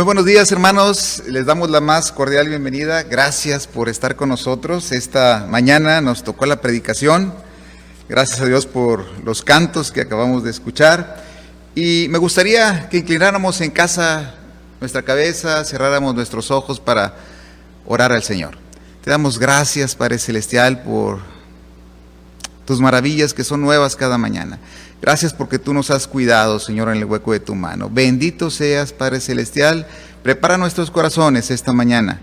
Muy buenos días, hermanos, les damos la más cordial bienvenida. Gracias por estar con nosotros. Esta mañana nos tocó la predicación. Gracias a Dios por los cantos que acabamos de escuchar. Y me gustaría que inclináramos en casa nuestra cabeza, cerráramos nuestros ojos para orar al Señor. Te damos gracias, Padre Celestial, por tus maravillas que son nuevas cada mañana. Gracias porque tú nos has cuidado, Señor, en el hueco de tu mano. Bendito seas, Padre Celestial. Prepara nuestros corazones esta mañana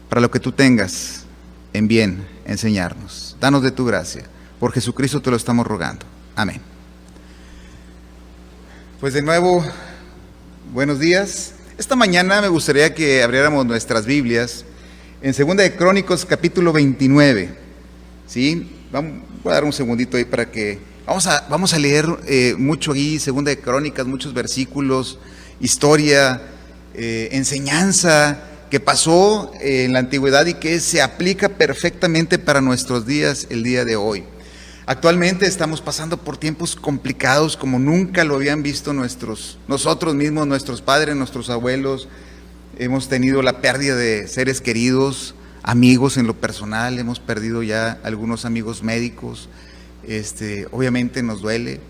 para lo que tú tengas en bien enseñarnos. Danos de tu gracia. Por Jesucristo te lo estamos rogando. Amén. Pues de nuevo, buenos días. Esta mañana me gustaría que abriéramos nuestras Biblias en 2 de Crónicas, capítulo 29. ¿Sí? Voy a dar un segundito ahí para que... Vamos a leer mucho ahí, 2 de Crónicas, muchos versículos, historia, enseñanza que pasó en la antigüedad y que se aplica perfectamente para nuestros días, el día de hoy. Actualmente estamos pasando por tiempos complicados como nunca lo habían visto nosotros mismos, nuestros padres, nuestros abuelos. Hemos tenido la pérdida de seres queridos, amigos en lo personal, hemos perdido ya algunos amigos médicos. Obviamente nos duele,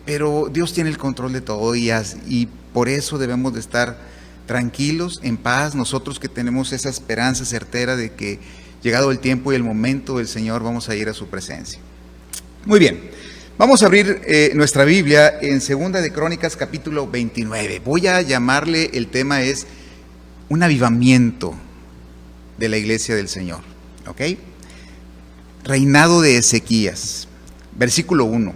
pero Dios tiene el control de todo y por eso debemos de estar tranquilos, en paz, nosotros que tenemos esa esperanza certera de que llegado el tiempo y el momento del Señor vamos a ir a su presencia. Muy bien, vamos a abrir nuestra Biblia en 2 de Crónicas capítulo 29. Voy a llamarle, el tema es un avivamiento de la iglesia del Señor, ¿ok? Reinado de Ezequías, versículo 1.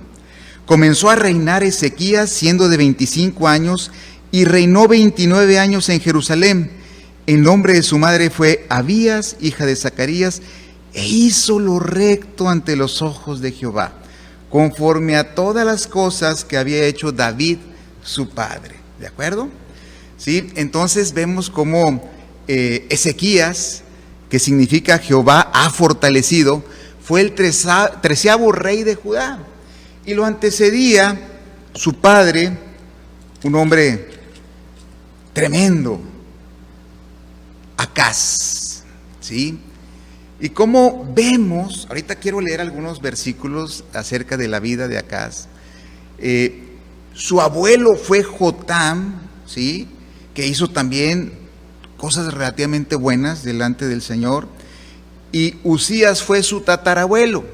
Comenzó a reinar Ezequías siendo de 25 años y reinó 29 años en Jerusalén. El nombre de su madre fue Abías, hija de Zacarías, e hizo lo recto ante los ojos de Jehová, conforme a todas las cosas que había hecho David, su padre. ¿De acuerdo? ¿Sí? Entonces vemos cómo Ezequías, que significa Jehová ha fortalecido, fue el 13º rey de Judá, y lo antecedía su padre, un hombre tremendo, Acaz, ¿sí? Y como vemos, ahorita quiero leer algunos versículos acerca de la vida de Acaz. Su abuelo fue Jotam, ¿sí? Que hizo también cosas relativamente buenas delante del Señor. Y Uzías fue su tatarabuelo.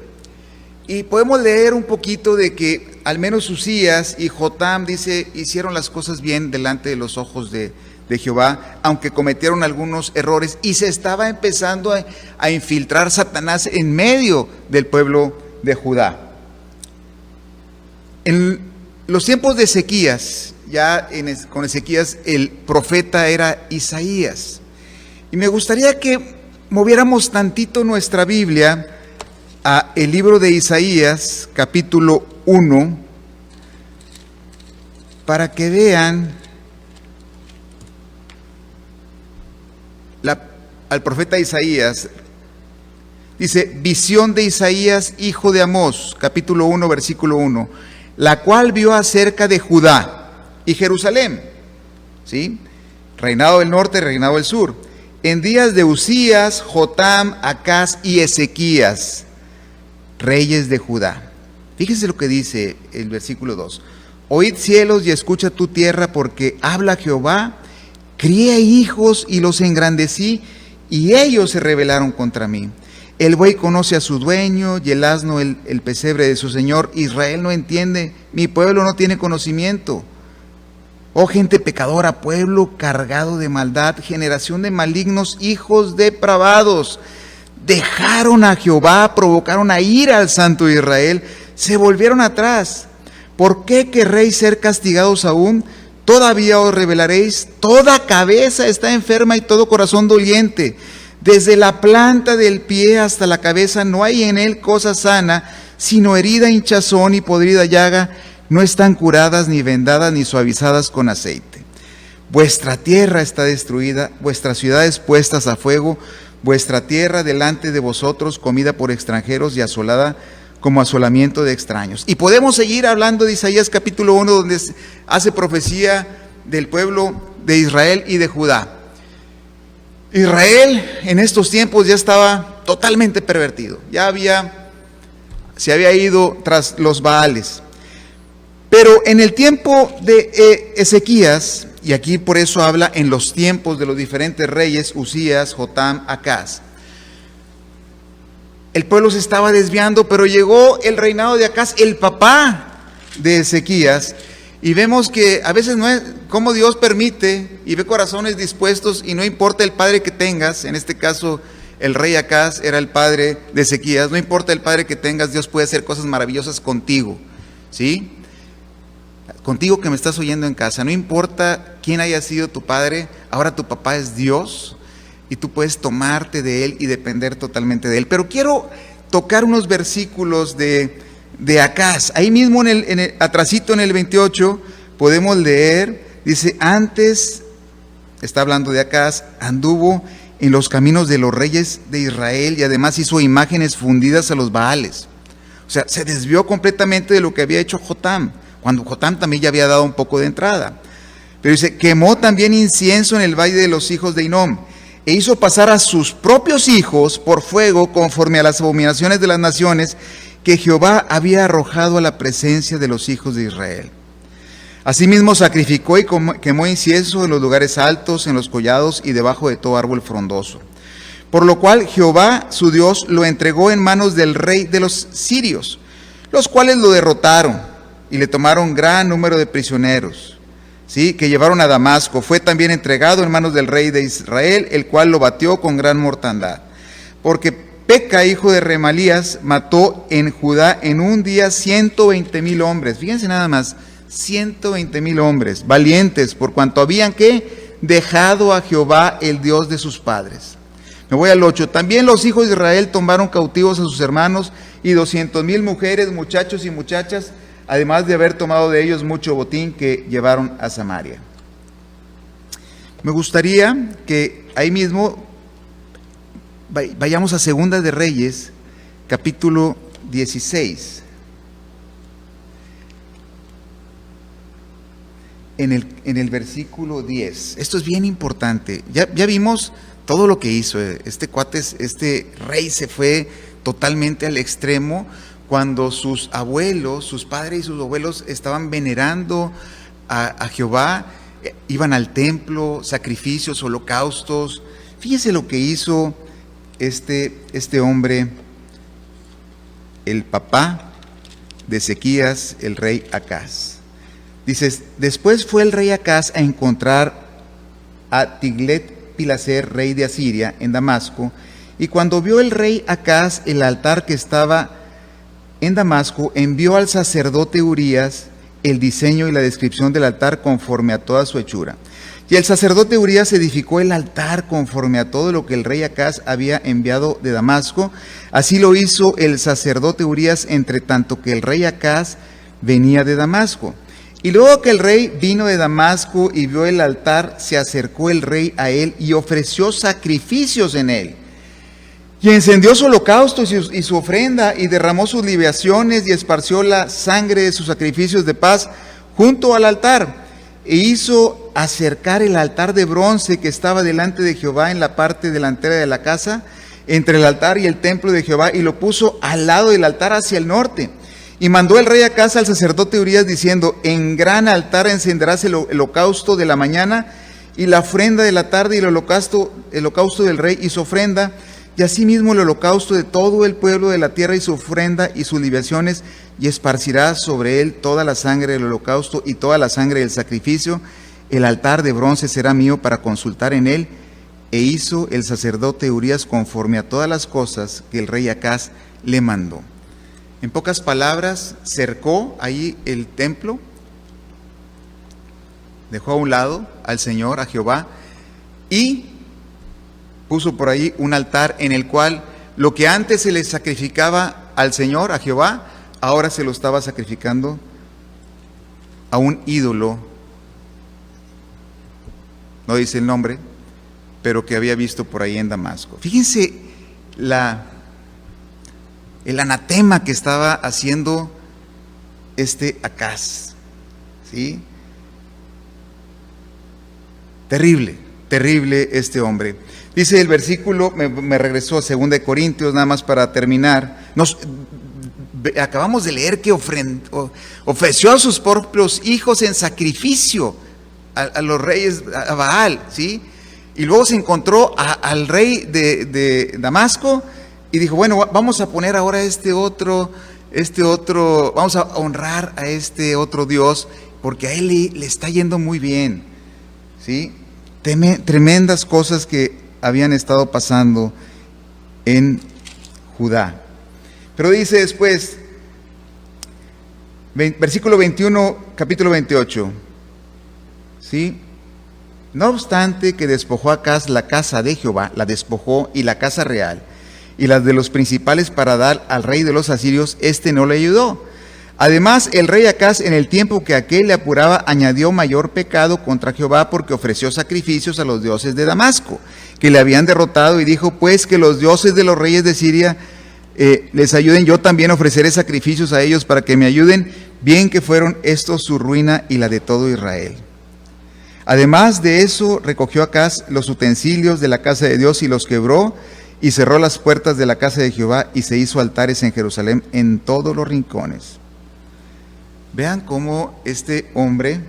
Y podemos leer un poquito de que al menos Uzías y Jotam, dice, hicieron las cosas bien delante de los ojos de Jehová, aunque cometieron algunos errores y se estaba empezando a infiltrar Satanás en medio del pueblo de Judá. En los tiempos de Ezequías, con Ezequías el profeta era Isaías. Y me gustaría que moviéramos tantito nuestra Biblia a el libro de Isaías, capítulo 1, para que vean al profeta Isaías. Dice, visión de Isaías, hijo de Amós, capítulo 1, versículo 1, la cual vio acerca de Judá y Jerusalén, ¿sí? Reinado del norte, reinado del sur, en días de Uzías, Jotam, Acaz y Ezequías, reyes de Judá. Fíjense lo que dice el versículo 2. Oíd cielos y escucha tu tierra, porque habla Jehová, crié hijos y los engrandecí, y ellos se rebelaron contra mí. El buey conoce a su dueño, y el asno el pesebre de su señor. Israel no entiende, mi pueblo no tiene conocimiento. Oh gente pecadora, pueblo cargado de maldad, generación de malignos, hijos depravados. Dejaron a Jehová, provocaron a ira al Santo de Israel, se volvieron atrás. ¿Por qué querréis ser castigados aún? Todavía os rebelaréis. Toda cabeza está enferma y todo corazón doliente. Desde la planta del pie hasta la cabeza no hay en él cosa sana, sino herida, hinchazón y podrida llaga. No están curadas, ni vendadas, ni suavizadas con aceite. Vuestra tierra está destruida, vuestras ciudades puestas a fuego, vuestra tierra delante de vosotros comida por extranjeros y asolada como asolamiento de extraños. Y podemos seguir hablando de Isaías capítulo 1, donde hace profecía del pueblo de Israel y de Judá. Israel en estos tiempos ya estaba totalmente pervertido, se había ido tras los Baales. Pero en el tiempo de Ezequías, y aquí por eso habla en los tiempos de los diferentes reyes, Usías, Jotam, Acaz, el pueblo se estaba desviando, pero llegó el reinado de Acaz, el papá de Ezequías, y vemos que a veces no es como Dios permite y ve corazones dispuestos, y no importa el padre que tengas, en este caso el rey Acaz era el padre de Ezequías, no importa el padre que tengas, Dios puede hacer cosas maravillosas contigo, ¿sí? Contigo que me estás oyendo en casa, no importa quién haya sido tu padre, ahora tu papá es Dios y tú puedes tomarte de él y depender totalmente de él. Pero quiero tocar unos versículos de Acaz. Ahí mismo atrasito en el 28 podemos leer, dice, antes, está hablando de Acaz, anduvo en los caminos de los reyes de Israel y además hizo imágenes fundidas a los Baales. O sea, se desvió completamente de lo que había hecho Jotam, cuando Jotam también ya había dado un poco de entrada. Pero dice, quemó también incienso en el valle de los hijos de Hinom, e hizo pasar a sus propios hijos por fuego conforme a las abominaciones de las naciones que Jehová había arrojado a la presencia de los hijos de Israel. Asimismo sacrificó y quemó incienso en los lugares altos, en los collados y debajo de todo árbol frondoso. Por lo cual Jehová, su Dios, lo entregó en manos del rey de los sirios, los cuales lo derrotaron y le tomaron gran número de prisioneros, ¿sí?, que llevaron a Damasco. Fue también entregado en manos del rey de Israel, el cual lo batió con gran mortandad. Porque Peca, hijo de Remalías, mató en Judá en un día 120,000 hombres. Fíjense nada más, 120,000 hombres, valientes, por cuanto habían ¿qué? Dejado a Jehová, el Dios de sus padres. Me voy al 8. También los hijos de Israel tomaron cautivos a sus hermanos y 200,000 mujeres, muchachos y muchachas, además de haber tomado de ellos mucho botín que llevaron a Samaria. Me gustaría que ahí mismo vayamos a Segunda de Reyes, capítulo 16. En el versículo 10. Esto es bien importante. Ya vimos todo lo que hizo. Este rey se fue totalmente al extremo cuando sus abuelos, sus padres y sus abuelos estaban venerando a Jehová, iban al templo, sacrificios, holocaustos. Fíjese lo que hizo este hombre, el papá de Ezequías, el rey Acaz. Dices, después fue el rey Acaz a encontrar a Tiglat-Pileser, rey de Asiria, en Damasco, y cuando vio el rey Acaz el altar que estaba en Damasco, envió al sacerdote Urías el diseño y la descripción del altar conforme a toda su hechura. Y el sacerdote Urías edificó el altar conforme a todo lo que el rey Acaz había enviado de Damasco. Así lo hizo el sacerdote Urías, entre tanto que el rey Acaz venía de Damasco. Y luego que el rey vino de Damasco y vio el altar, se acercó el rey a él y ofreció sacrificios en él. Y encendió su holocausto y su ofrenda, y derramó sus libaciones, y esparció la sangre de sus sacrificios de paz junto al altar. E hizo acercar el altar de bronce que estaba delante de Jehová en la parte delantera de la casa, entre el altar y el templo de Jehová, y lo puso al lado del altar hacia el norte. Y mandó el rey a casa al sacerdote Urías diciendo, en gran altar encenderás el holocausto de la mañana y la ofrenda de la tarde y el holocausto del rey y su ofrenda, y asimismo el holocausto de todo el pueblo de la tierra y su ofrenda y sus libaciones, y esparcirás sobre él toda la sangre del holocausto y toda la sangre del sacrificio. El altar de bronce será mío para consultar en él. E hizo el sacerdote Urías conforme a todas las cosas que el rey Acaz le mandó. En pocas palabras, cercó ahí el templo, dejó a un lado al Señor, a Jehová, y puso por ahí un altar en el cual lo que antes se le sacrificaba al Señor, a Jehová, ahora se lo estaba sacrificando a un ídolo, no dice el nombre, pero que había visto por ahí en Damasco. Fíjense el anatema que estaba haciendo Acaz, ¿sí? Terrible, terrible este hombre. Dice el versículo, me regresó a 2 Corintios, nada más para terminar. Acabamos de leer que ofreció a sus propios hijos en sacrificio a los reyes, a Baal, ¿sí? Y luego se encontró al rey de Damasco y dijo, bueno, vamos a poner ahora este otro, vamos a honrar a este otro Dios, porque a él le está yendo muy bien, ¿sí? Tremendas cosas que habían estado pasando en Judá. Pero dice después, versículo 21, capítulo 28, ¿sí? No obstante que despojó Acaz la casa de Jehová, la despojó, y la casa real, y las de los principales para dar al rey de los asirios, no le ayudó. Además, el rey Acaz, en el tiempo que aquel le apuraba, añadió mayor pecado contra Jehová, porque ofreció sacrificios a los dioses de Damasco, que le habían derrotado, y dijo, pues que los dioses de los reyes de Siria les ayuden, yo también ofreceré sacrificios a ellos para que me ayuden, bien que fueron estos su ruina y la de todo Israel. Además de eso, recogió Acaz los utensilios de la casa de Dios y los quebró, y cerró las puertas de la casa de Jehová, y se hizo altares en Jerusalén en todos los rincones. Vean cómo este hombre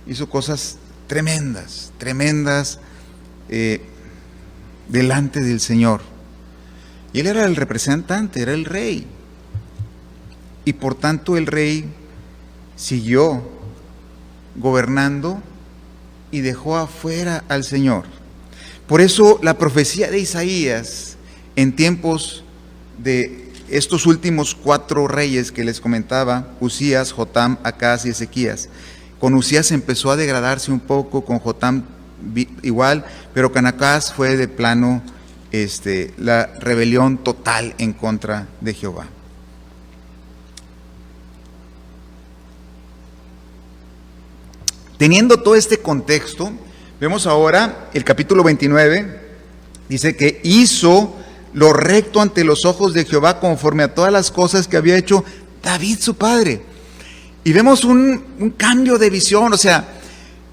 hizo cosas tremendas, delante del Señor. Y él era el representante, era el rey. Y por tanto el rey siguió gobernando y dejó afuera al Señor. Por eso la profecía de Isaías en tiempos de estos últimos 4 reyes que les comentaba, Usías, Jotam, Acaz y Ezequías. Con Usías empezó a degradarse un poco, con Jotam igual, pero con Acaz fue de plano la rebelión total en contra de Jehová. Teniendo todo este contexto, vemos ahora el capítulo 29, dice que hizo lo recto ante los ojos de Jehová conforme a todas las cosas que había hecho David su padre. Y vemos un cambio de visión, o sea,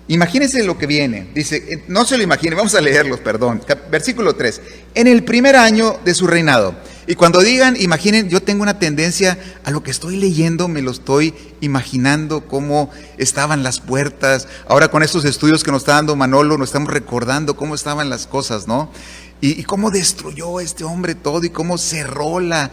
imagínense lo que viene. Dice, no se lo imaginen, vamos a leerlos, perdón. Versículo 3. En el primer año de su reinado. Y cuando digan, imaginen, yo tengo una tendencia a lo que estoy leyendo, me lo estoy imaginando, cómo estaban las puertas. Ahora con estos estudios que nos está dando Manolo, nos estamos recordando cómo estaban las cosas, ¿no? Y cómo destruyó este hombre todo y cómo cerró la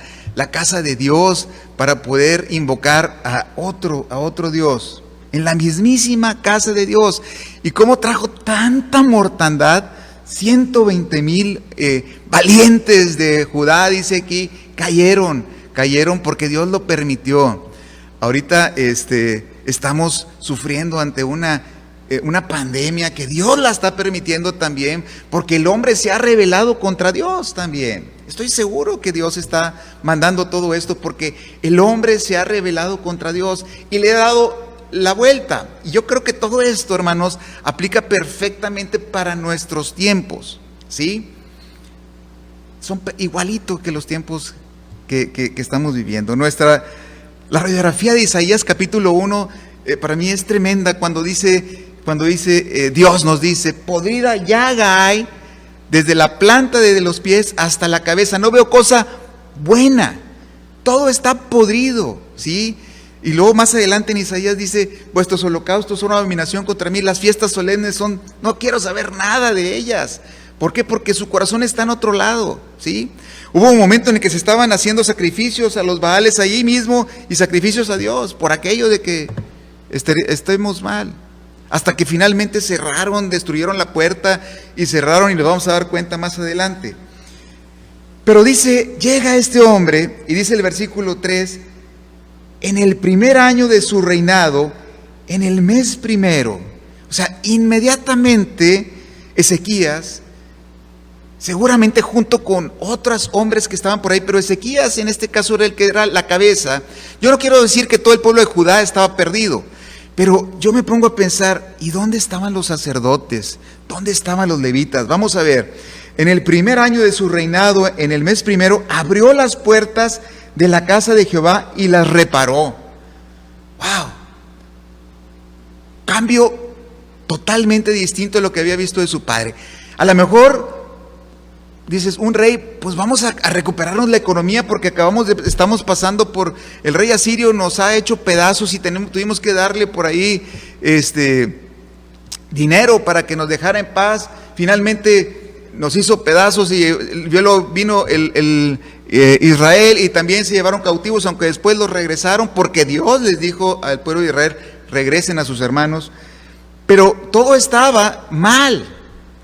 casa de Dios para poder invocar a otro Dios. En la mismísima casa de Dios. Y cómo trajo tanta mortandad. 120,000 valientes de Judá, dice aquí, cayeron porque Dios lo permitió. Ahorita estamos sufriendo ante una pandemia que Dios la está permitiendo también, porque el hombre se ha rebelado contra Dios también. Estoy seguro que Dios está mandando todo esto porque el hombre se ha rebelado contra Dios y le ha dado la vuelta. Y yo creo que todo esto, hermanos, aplica perfectamente para nuestros tiempos, ¿sí? Son igualitos que los tiempos que estamos viviendo. La radiografía de Isaías capítulo 1 para mí es tremenda cuando dice Dios nos dice, podrida llaga hay desde la planta de los pies hasta la cabeza, no veo cosa buena, todo está podrido, ¿sí? Y luego más adelante en Isaías dice, vuestros holocaustos son una abominación contra mí, las fiestas solemnes no quiero saber nada de ellas. ¿Por qué? Porque su corazón está en otro lado, ¿sí? Hubo un momento en el que se estaban haciendo sacrificios a los Baales allí mismo y sacrificios a Dios por aquello de que estemos mal. Hasta que finalmente cerraron, destruyeron la puerta y cerraron, y nos vamos a dar cuenta más adelante. Pero dice, llega este hombre y dice el versículo 3, en el primer año de su reinado, en el mes primero, o sea, inmediatamente Ezequías, seguramente junto con otros hombres que estaban por ahí, pero Ezequías en este caso era el que era la cabeza. Yo no quiero decir que todo el pueblo de Judá estaba perdido, pero yo me pongo a pensar, ¿y dónde estaban los sacerdotes? ¿Dónde estaban los levitas? Vamos a ver, en el primer año de su reinado, en el mes primero, abrió las puertas de la casa de Jehová y las reparó. ¡Wow! Cambio totalmente distinto de lo que había visto de su padre. A lo mejor dices, un rey, pues vamos a recuperarnos la economía porque estamos pasando por, el rey asirio nos ha hecho pedazos y tuvimos que darle por ahí dinero para que nos dejara en paz. Finalmente nos hizo pedazos y vino Israel y también se llevaron cautivos, aunque después los regresaron porque Dios les dijo al pueblo de Israel, regresen a sus hermanos. Pero todo estaba mal.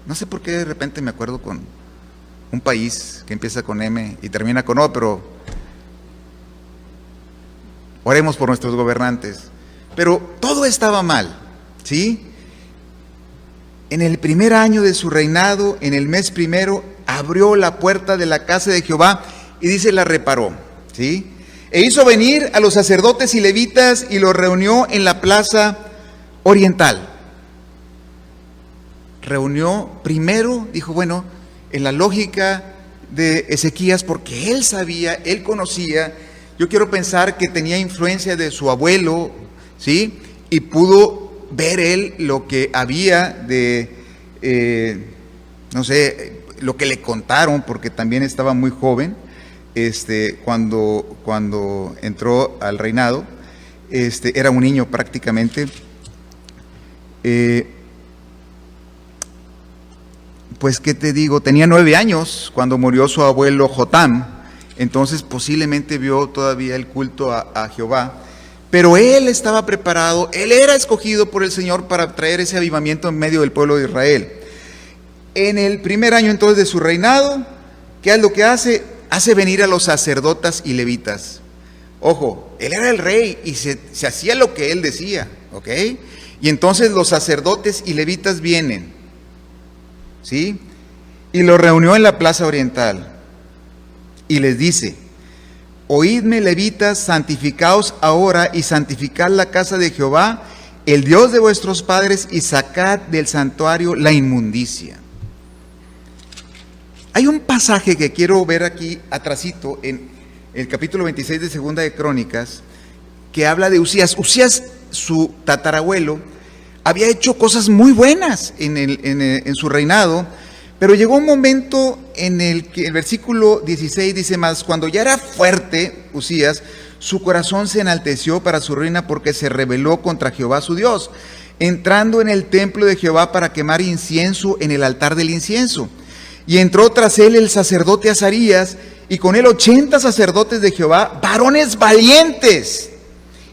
No sé por qué de repente me acuerdo con un país que empieza con M y termina con O, pero oremos por nuestros gobernantes. Pero todo estaba mal, ¿sí? En el primer año de su reinado, en el mes primero, abrió la puerta de la casa de Jehová y dice, la reparó, ¿sí? E hizo venir a los sacerdotes y levitas y los reunió en la plaza oriental. Reunió primero, dijo, bueno, en la lógica de Ezequías, porque él sabía, él conocía, yo quiero pensar que tenía influencia de su abuelo, ¿sí? Y pudo ver él lo que había de, no sé, lo que le contaron, porque también estaba muy joven, cuando entró al reinado, era un niño prácticamente. Pues, ¿qué te digo? Tenía 9 años cuando murió su abuelo Jotam, entonces posiblemente vio todavía el culto a Jehová, pero él estaba preparado, él era escogido por el Señor para traer ese avivamiento en medio del pueblo de Israel. En el primer año entonces de su reinado, ¿qué es lo que hace? Hace venir a los sacerdotes y levitas. Ojo, él era el rey y se hacía lo que él decía, ¿ok? Y entonces los sacerdotes y levitas vienen, ¿sí? Y lo reunió en la plaza oriental y les dice, oídme levitas, santificaos ahora y santificad la casa de Jehová, el Dios de vuestros padres, y sacad del santuario la inmundicia. Hay un pasaje que quiero ver aquí atrasito en el capítulo 26 de Segunda de Crónicas, que habla de Usías. Usías, su tatarabuelo, había hecho cosas muy buenas en su reinado, pero llegó un momento en el que el versículo 16 dice más, cuando ya era fuerte Usías, su corazón se enalteció para su ruina porque se rebeló contra Jehová su Dios, entrando en el templo de Jehová para quemar incienso en el altar del incienso. Y entró tras él el sacerdote Azarías, y con él 80 sacerdotes de Jehová, varones valientes,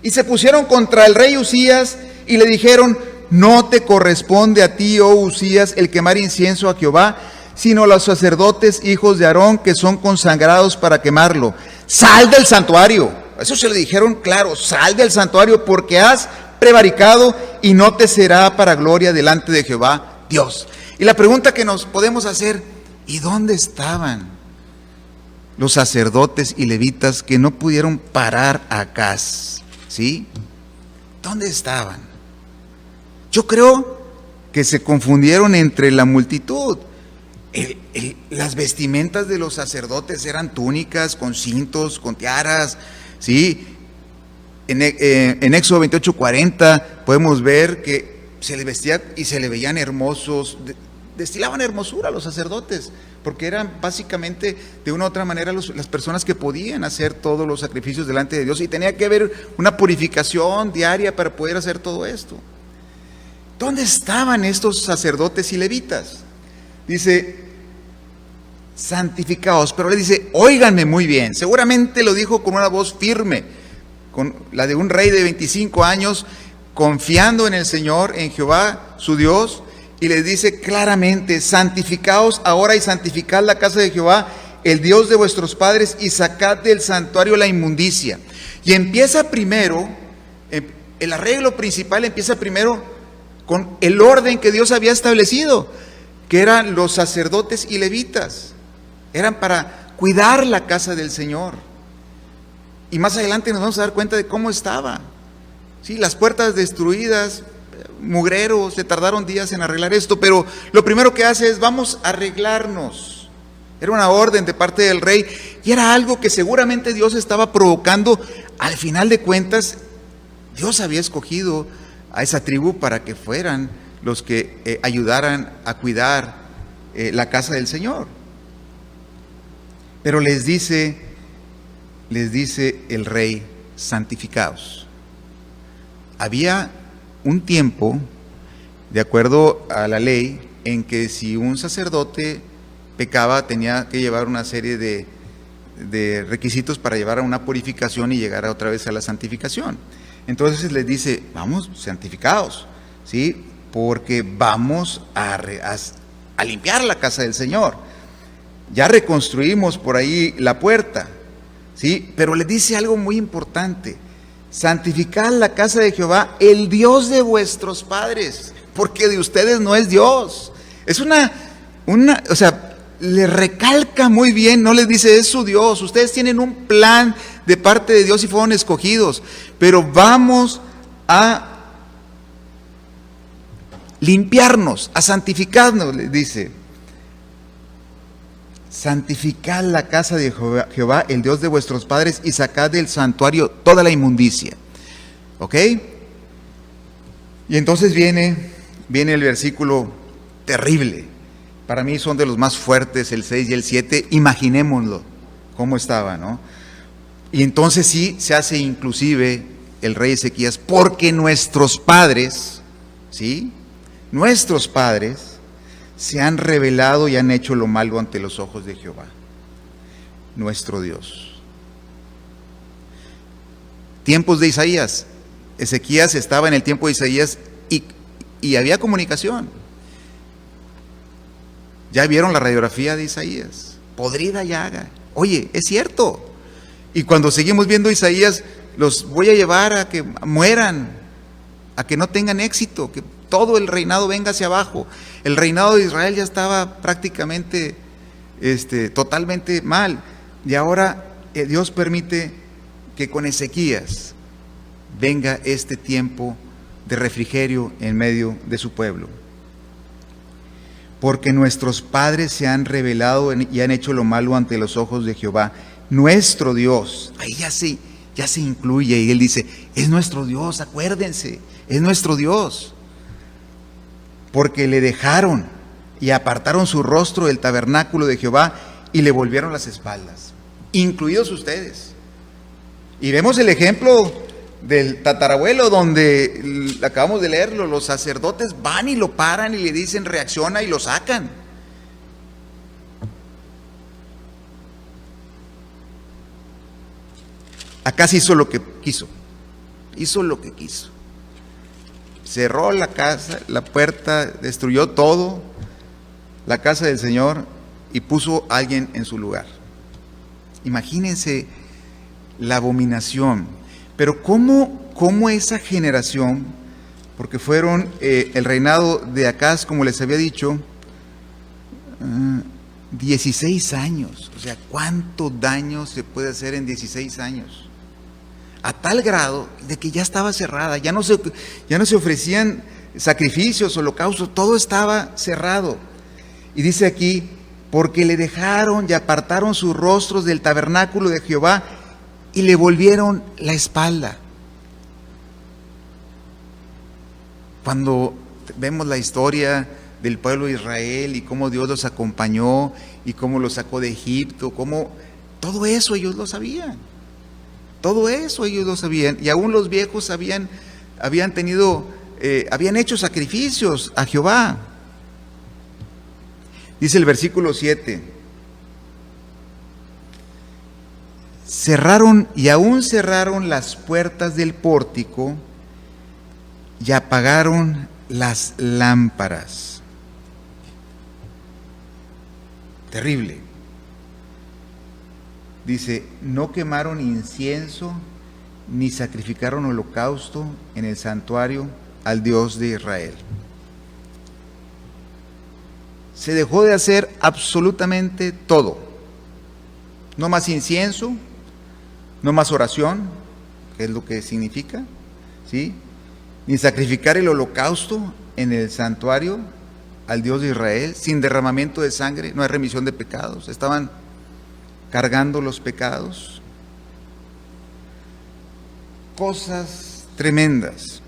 y se pusieron contra el rey Usías y le dijeron, no te corresponde a ti, oh Usías, el quemar incienso a Jehová, sino a los sacerdotes hijos de Aarón que son consagrados para quemarlo. Sal del santuario. Eso se le dijeron claro, sal del santuario porque has prevaricado y no te será para gloria delante de Jehová Dios. Y la pregunta que nos podemos hacer, ¿y dónde estaban los sacerdotes y levitas que no pudieron parar a Acaz? ¿Sí? ¿Dónde estaban? Yo creo que se confundieron entre la multitud. Las vestimentas de los sacerdotes eran túnicas con cintos, con tiaras, ¿sí? En Éxodo 28:40 podemos ver que se les vestía y se le veían hermosos, destilaban hermosura a los sacerdotes, porque eran básicamente de una u otra manera las personas que podían hacer todos los sacrificios delante de Dios, y tenía que haber una purificación diaria para poder hacer todo esto. ¿Dónde estaban estos sacerdotes y levitas? Dice, santificaos, pero le dice, óiganme muy bien. Seguramente lo dijo con una voz firme, con la de un rey de 25 años, confiando en el Señor, en Jehová, su Dios, y les dice claramente, santificaos ahora y santificad la casa de Jehová, el Dios de vuestros padres, y sacad del santuario la inmundicia. Y empieza primero, el arreglo principal empieza primero con el orden que Dios había establecido, que eran los sacerdotes y levitas, eran para cuidar la casa del Señor. Y más adelante nos vamos a dar cuenta de cómo estaba. Sí, las puertas destruidas, mugreros, se tardaron días en arreglar esto, pero lo primero que hace es, vamos a arreglarnos. Era una orden de parte del rey, y era algo que seguramente Dios estaba provocando. Al final de cuentas, Dios había escogido a esa tribu para que fueran los que ayudaran a cuidar la casa del Señor. Pero les dice el rey: santificaos. Había un tiempo, de acuerdo a la ley, en que si un sacerdote pecaba tenía que llevar una serie de requisitos para llevar a una purificación y llegar otra vez a la santificación. Entonces les dice: vamos, santificaos, ¿sí? Porque vamos a limpiar la casa del Señor. Ya reconstruimos por ahí la puerta, ¿sí? Pero les dice algo muy importante: santificad la casa de Jehová, el Dios de vuestros padres, porque de ustedes no es Dios. Es o sea, le recalca muy bien, no les dice es su Dios, ustedes tienen un plan de parte de Dios y fueron escogidos, pero vamos a limpiarnos, a santificarnos, les dice. Santificad la casa de Jehová, el Dios de vuestros padres, y sacad del santuario toda la inmundicia. ¿Ok? Y entonces viene el versículo terrible. Para mí son de los más fuertes, el 6 y el 7. Imaginémoslo cómo estaba, ¿no? Y entonces sí se hace inclusive el rey Ezequías: porque nuestros padres, ¿sí? Nuestros padres se han rebelado y han hecho lo malo ante los ojos de Jehová, nuestro Dios. Tiempos de Isaías. Ezequías estaba en el tiempo de Isaías y había comunicación. Ya vieron la radiografía de Isaías, podrida llaga. Oye, es cierto. Y cuando seguimos viendo Isaías, los voy a llevar a que mueran, a que no tengan éxito, que todo el reinado venga hacia abajo. El reinado de Israel ya estaba prácticamente totalmente mal. Y ahora Dios permite que con Ezequías venga este tiempo de refrigerio en medio de su pueblo. Porque nuestros padres se han rebelado y han hecho lo malo ante los ojos de Jehová, nuestro Dios. Ahí ya se incluye, y él dice: es nuestro Dios, acuérdense, es nuestro Dios. Porque le dejaron y apartaron su rostro del tabernáculo de Jehová y le volvieron las espaldas, incluidos ustedes. Y vemos el ejemplo del tatarabuelo, donde acabamos de leerlo, los sacerdotes van y lo paran y le dicen reacciona, y lo sacan. Acá se hizo lo que quiso, cerró la casa, la puerta, destruyó todo, la casa del Señor, y puso a alguien en su lugar. Imagínense la abominación. Pero ¿cómo esa generación, porque fueron el reinado de Acaz, como les había dicho, 16 años, o sea, ¿cuánto daño se puede hacer en 16 años? A tal grado de que ya estaba cerrada, ya no se ofrecían sacrificios, holocaustos, todo estaba cerrado. Y dice aquí: porque le dejaron y apartaron sus rostros del tabernáculo de Jehová y le volvieron la espalda. Cuando vemos la historia del pueblo de Israel y cómo Dios los acompañó y cómo los sacó de Egipto, todo eso ellos lo sabían. Todo eso ellos lo sabían. Y aún los viejos habían hecho sacrificios a Jehová. Dice el versículo 7: aún cerraron las puertas del pórtico y apagaron las lámparas. Terrible. Dice: no quemaron incienso ni sacrificaron holocausto en el santuario al Dios de Israel. Se dejó de hacer absolutamente todo. No más incienso, no más oración, que es lo que significa, ¿sí? Ni sacrificar el holocausto en el santuario al Dios de Israel, sin derramamiento de sangre, no hay remisión de pecados. Estaban cargando los pecados. Cosas tremendas.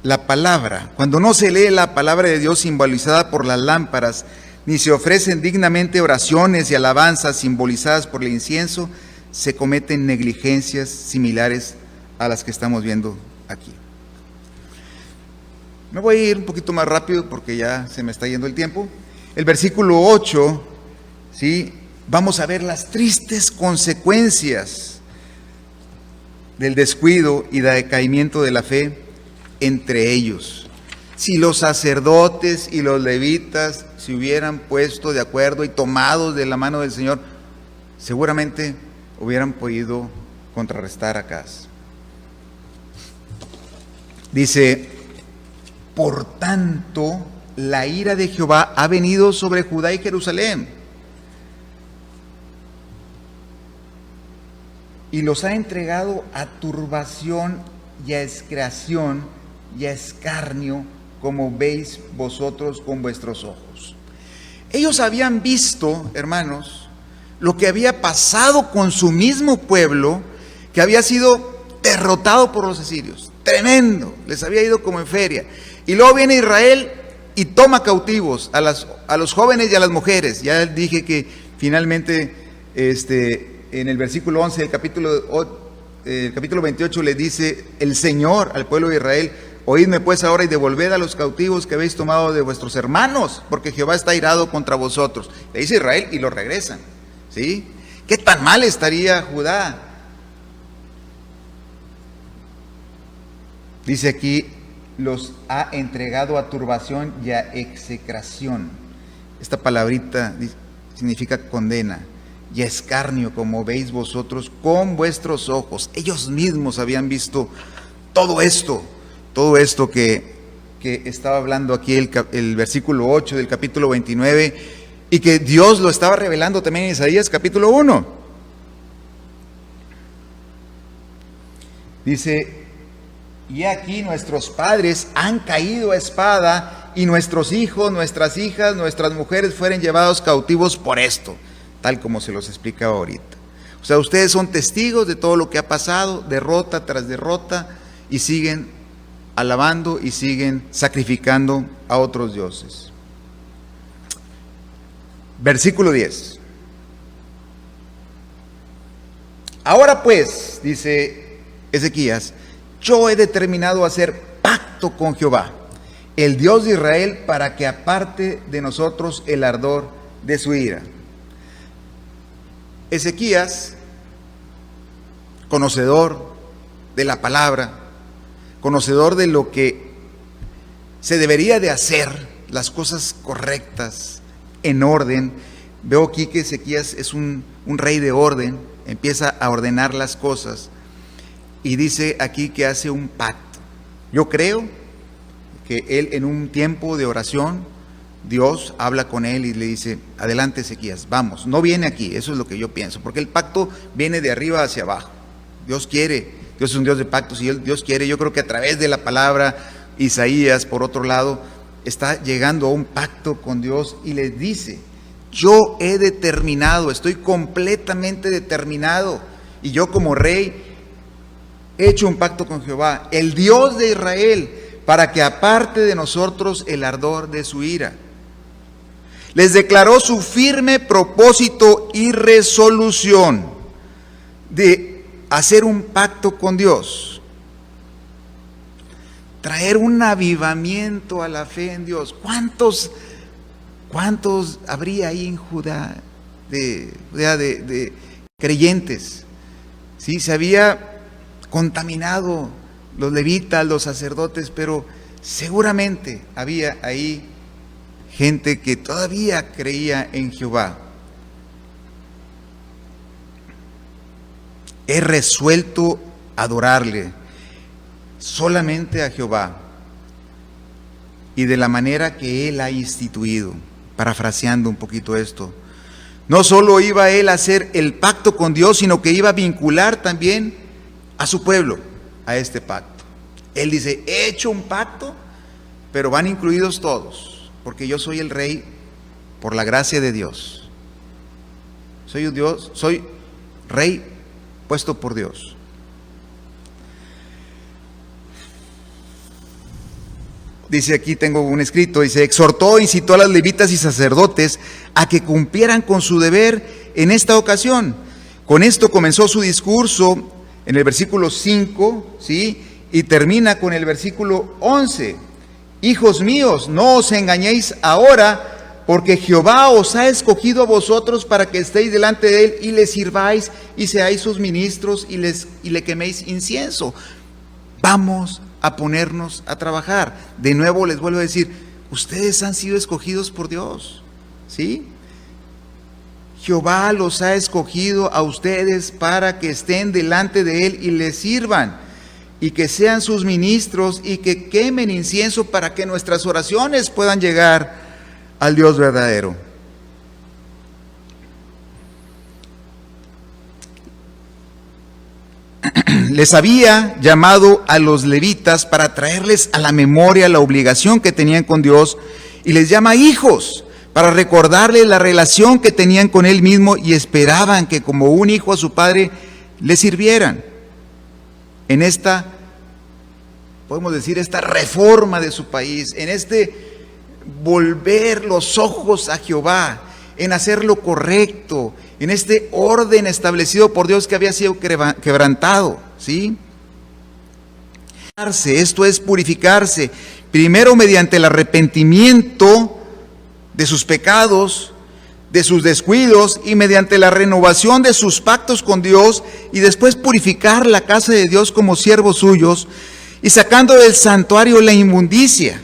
la palabra, cuando no se lee la palabra de Dios simbolizada por las lámparas, ni se ofrecen dignamente oraciones y alabanzas simbolizadas por el incienso, se cometen negligencias similares a las que estamos viendo aquí. Me voy a ir un poquito más rápido porque ya se me está yendo el tiempo. El versículo 8, ¿sí? Vamos a ver las tristes consecuencias del descuido y del decaimiento de la fe entre ellos. Si los sacerdotes y los levitas se hubieran puesto de acuerdo y tomados de la mano del Señor, seguramente hubieran podido contrarrestar a Acaz. Dice: por tanto, la ira de Jehová ha venido sobre Judá y Jerusalén, y los ha entregado a turbación y a execración y a escarnio, como veis vosotros con vuestros ojos. Ellos habían visto, hermanos, lo que había pasado con su mismo pueblo, que había sido derrotado por los asirios. Tremendo, les había ido como en feria. Y luego viene Israel y toma cautivos a los jóvenes y a las mujeres. Ya dije que finalmente en el versículo 11 del capítulo 28 le dice el Señor al pueblo de Israel: oídme pues ahora y devolved a los cautivos que habéis tomado de vuestros hermanos, porque Jehová está irado contra vosotros. Le dice Israel y lo regresan. ¿Sí? ¿Qué tan mal estaría Judá? Dice aquí: los ha entregado a turbación y a execración. Esta palabrita significa condena. Y a escarnio, como veis vosotros con vuestros ojos. Ellos mismos habían visto todo esto que estaba hablando aquí el versículo 8 del capítulo 29, y que Dios lo estaba revelando también en Isaías capítulo 1. Dice: y aquí nuestros padres han caído a espada, y nuestros hijos, nuestras hijas, nuestras mujeres fueron llevados cautivos por esto, tal como se los explica ahorita. O sea, ustedes son testigos de todo lo que ha pasado, derrota tras derrota, y siguen alabando y siguen sacrificando a otros dioses. Versículo 10. Ahora pues, dice Ezequías, yo he determinado hacer pacto con Jehová, el Dios de Israel, para que aparte de nosotros el ardor de su ira. Ezequías, conocedor de la palabra, conocedor de lo que se debería de hacer, las cosas correctas, en orden. Veo aquí que Ezequías es un rey de orden, empieza a ordenar las cosas y dice aquí que hace un pacto. Yo creo que él, en un tiempo de oración, Dios habla con él y le dice: adelante Ezequías, vamos. No viene aquí, eso es lo que yo pienso, porque el pacto viene de arriba hacia abajo. Dios quiere, Dios es un Dios de pactos, y Dios quiere, yo creo que a través de la palabra, Isaías, por otro lado, está llegando a un pacto con Dios y le dice: yo he determinado, estoy completamente determinado, y yo como rey he hecho un pacto con Jehová, el Dios de Israel, para que aparte de nosotros el ardor de su ira. Les declaró su firme propósito y resolución de hacer un pacto con Dios, traer un avivamiento a la fe en Dios. ¿Cuántos habría ahí en Judá de creyentes? ¿Sí? Se había contaminado los levitas, los sacerdotes, pero seguramente había ahí gente que todavía creía en Jehová. He resuelto adorarle solamente a Jehová y de la manera que Él ha instituido. Parafraseando un poquito esto, no solo iba Él a hacer el pacto con Dios, sino que iba a vincular también a su pueblo a este pacto. Él dice: he hecho un pacto, pero van incluidos todos, porque yo soy el rey por la gracia de Dios. Soy un Dios, soy rey puesto por Dios. dice aquí, tengo un escrito, dice, exhortó, incitó a las levitas y sacerdotes a que cumplieran con su deber en esta ocasión. Con esto comenzó su discurso en el versículo 5, ¿sí? Y termina con el versículo 11. Hijos míos, no os engañéis ahora, porque Jehová os ha escogido a vosotros para que estéis delante de él y le sirváis y seáis sus ministros y le queméis incienso. Vamos a ponernos a trabajar. De nuevo les vuelvo a decir, ustedes han sido escogidos por Dios, ¿sí? Jehová los ha escogido a ustedes para que estén delante de él y le sirvan y que sean sus ministros y que quemen incienso para que nuestras oraciones puedan llegar al Dios verdadero. Les había llamado a los levitas para traerles a la memoria la obligación que tenían con Dios y les llama hijos para recordarles la relación que tenían con él mismo y esperaban que como un hijo a su padre le sirvieran. En esta, podemos decir, esta reforma de su país, en este volver los ojos a Jehová, en hacer lo correcto, en este orden establecido por Dios que había sido quebrantado, ¿sí? Esto es purificarse, primero mediante el arrepentimiento de sus pecados, de sus descuidos y mediante la renovación de sus pactos con Dios, y después purificar la casa de Dios como siervos suyos y sacando del santuario la inmundicia.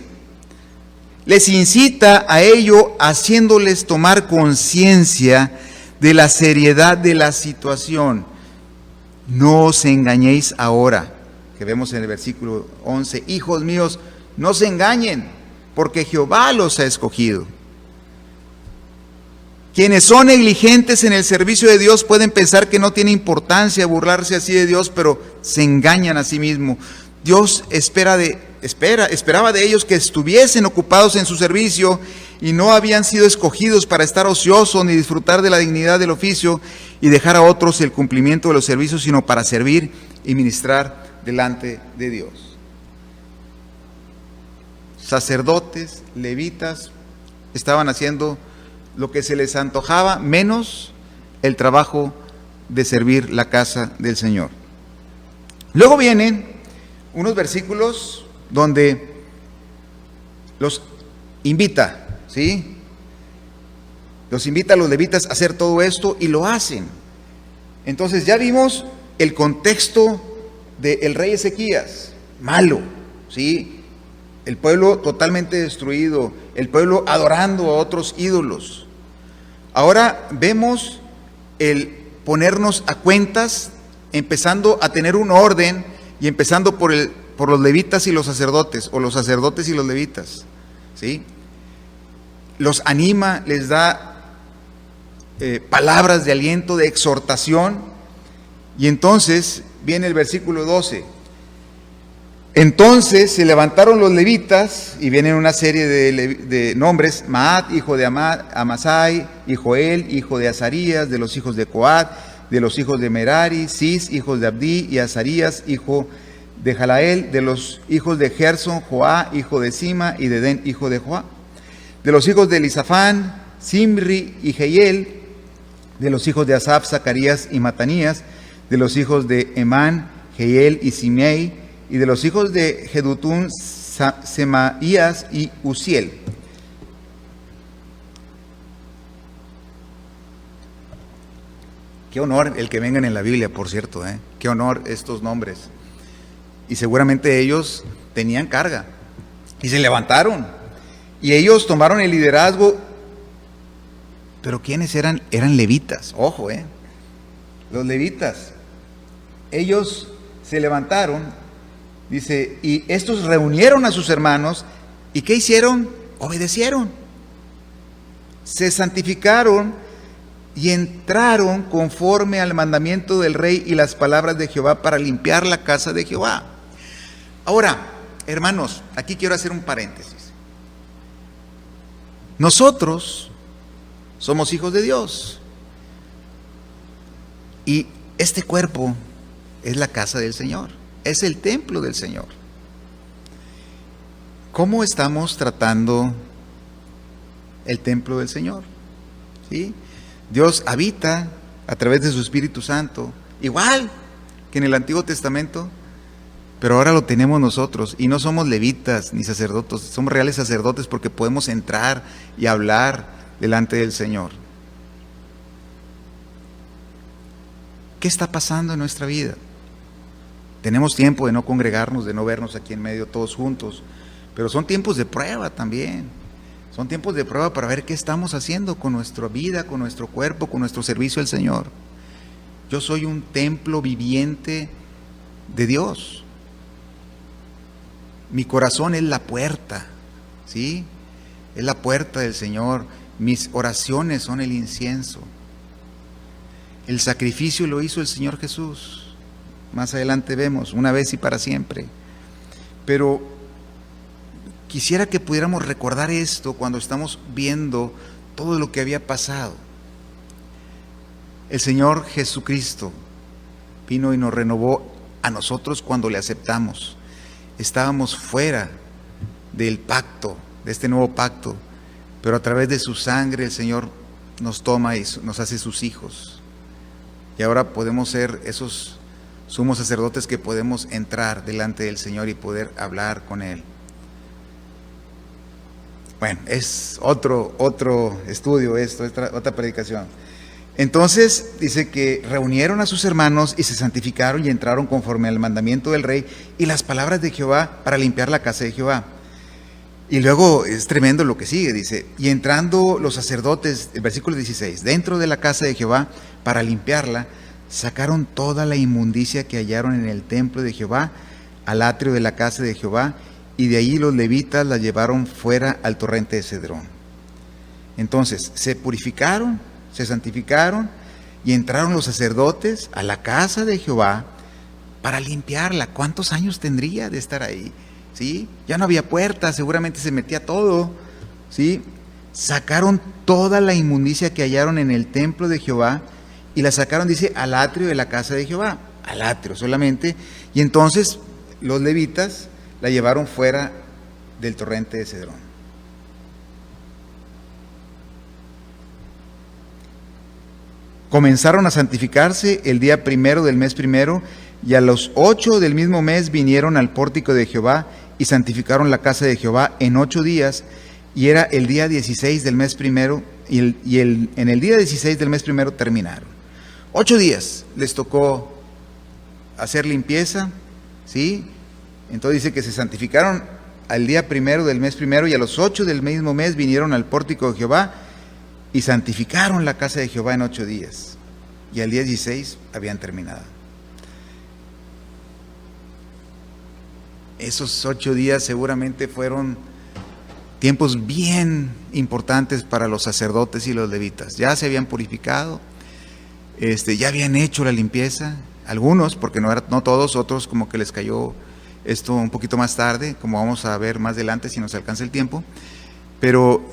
Les incita a ello haciéndoles tomar conciencia de la seriedad de la situación. No os engañéis ahora, que vemos en el versículo 11. Hijos míos, no se engañen, porque Jehová los ha escogido. Quienes son negligentes en el servicio de Dios pueden pensar que no tiene importancia burlarse así de Dios, pero se engañan a sí mismos. Dios esperaba de ellos que estuviesen ocupados en su servicio y no habían sido escogidos para estar ociosos ni disfrutar de la dignidad del oficio y dejar a otros el cumplimiento de los servicios, sino para servir y ministrar delante de Dios. Sacerdotes, levitas, estaban haciendo lo que se les antojaba, menos el trabajo de servir la casa del Señor. Luego vienen unos versículos donde los invita, ¿sí? Los invita a los levitas a hacer todo esto y lo hacen. Entonces ya vimos el contexto del rey Ezequías, malo, ¿sí? El pueblo totalmente destruido, el pueblo adorando a otros ídolos. Ahora vemos el ponernos a cuentas, empezando a tener un orden y empezando por los levitas y los sacerdotes, o los sacerdotes y los levitas, ¿sí? Los anima, les da palabras de aliento, de exhortación, y entonces viene el versículo 12. Entonces se levantaron los levitas, y vienen una serie de nombres: Maat, hijo de Amasai, y Joel, hijo de Azarías, de los hijos de Coat, de los hijos de Merari, Cis, hijos de Abdí, y Azarías, hijo de Jalael, de los hijos de Gerson, Joá, hijo de Sima, y de Den, hijo de Joá, de los hijos de Elisafán, Simri y Jehiel, de los hijos de Asaf, Zacarías y Matanías, de los hijos de Emán, Jehiel y Simei, y de los hijos de Jedutún, Semaías y Uziel. Qué honor el que vengan en la Biblia, por cierto, qué honor estos nombres. Y seguramente ellos tenían carga y se levantaron y ellos tomaron el liderazgo. Pero ¿quiénes eran? Eran levitas, ojo, los levitas. Ellos se levantaron, dice, y estos reunieron a sus hermanos, ¿y qué hicieron? Obedecieron, se santificaron y entraron conforme al mandamiento del rey y las palabras de Jehová para limpiar la casa de Jehová. Ahora, hermanos, aquí quiero hacer un paréntesis. Nosotros somos hijos de Dios y este cuerpo es la casa del Señor, es el templo del Señor. ¿cómo estamos tratando el templo del Señor? ¿Sí? Dios habita a través de su Espíritu Santo, igual que en el Antiguo Testamento, pero ahora lo tenemos nosotros, y no somos levitas ni sacerdotes, somos reales sacerdotes porque podemos entrar y hablar delante del Señor. ¿Qué está pasando en nuestra vida? Tenemos tiempo de no congregarnos, de no vernos aquí en medio todos juntos, pero son tiempos de prueba también. Son tiempos de prueba para ver qué estamos haciendo con nuestra vida, con nuestro cuerpo, con nuestro servicio al Señor. Yo soy un templo viviente de Dios. Mi corazón es la puerta, ¿sí? Es la puerta del Señor. Mis oraciones son el incienso. El sacrificio lo hizo el Señor Jesús. Más adelante vemos, una vez y para siempre. Pero quisiera que pudiéramos recordar esto cuando estamos viendo todo lo que había pasado. El Señor Jesucristo vino y nos renovó a nosotros cuando le aceptamos. Estábamos fuera del pacto, de este nuevo pacto, pero a través de su sangre el Señor nos toma y nos hace sus hijos. Y ahora podemos ser esos sumos sacerdotes que podemos entrar delante del Señor y poder hablar con Él. Bueno, es otro estudio esto, otra predicación. Entonces dice que reunieron a sus hermanos y se santificaron y entraron conforme al mandamiento del rey y las palabras de Jehová para limpiar la casa de Jehová. Y luego es tremendo lo que sigue, dice, y entrando los sacerdotes, el versículo 16, dentro de la casa de Jehová para limpiarla, sacaron toda la inmundicia que hallaron en el templo de Jehová al atrio de la casa de Jehová, y de allí los levitas la llevaron fuera al torrente de Cedrón. Entonces se purificaron, se santificaron y entraron los sacerdotes a la casa de Jehová para limpiarla. ¿Cuántos años tendría de estar ahí? ¿Sí? Ya no había puertas, seguramente se metía todo. ¿Sí? Sacaron toda la inmundicia que hallaron en el templo de Jehová y la sacaron, dice, al atrio de la casa de Jehová, al atrio solamente. Y entonces los levitas la llevaron fuera del torrente de Cedrón. Comenzaron a santificarse el día primero del mes primero, y a los 8 del mismo mes vinieron al pórtico de Jehová y santificaron la casa de Jehová en 8 días, y era el día 16 del mes primero, en el día 16 del mes primero terminaron. 8 días les tocó hacer limpieza, ¿sí? Entonces dice que se santificaron al día primero del mes primero, y a los 8 del mismo mes vinieron al pórtico de Jehová y santificaron la casa de Jehová en 8 días, y al día 16 habían terminado. Esos 8 días seguramente fueron tiempos bien importantes para los sacerdotes y los levitas. Ya se habían purificado, ya habían hecho la limpieza, algunos, porque no todos, otros como que les cayó esto un poquito más tarde, como vamos a ver más adelante si nos alcanza el tiempo, pero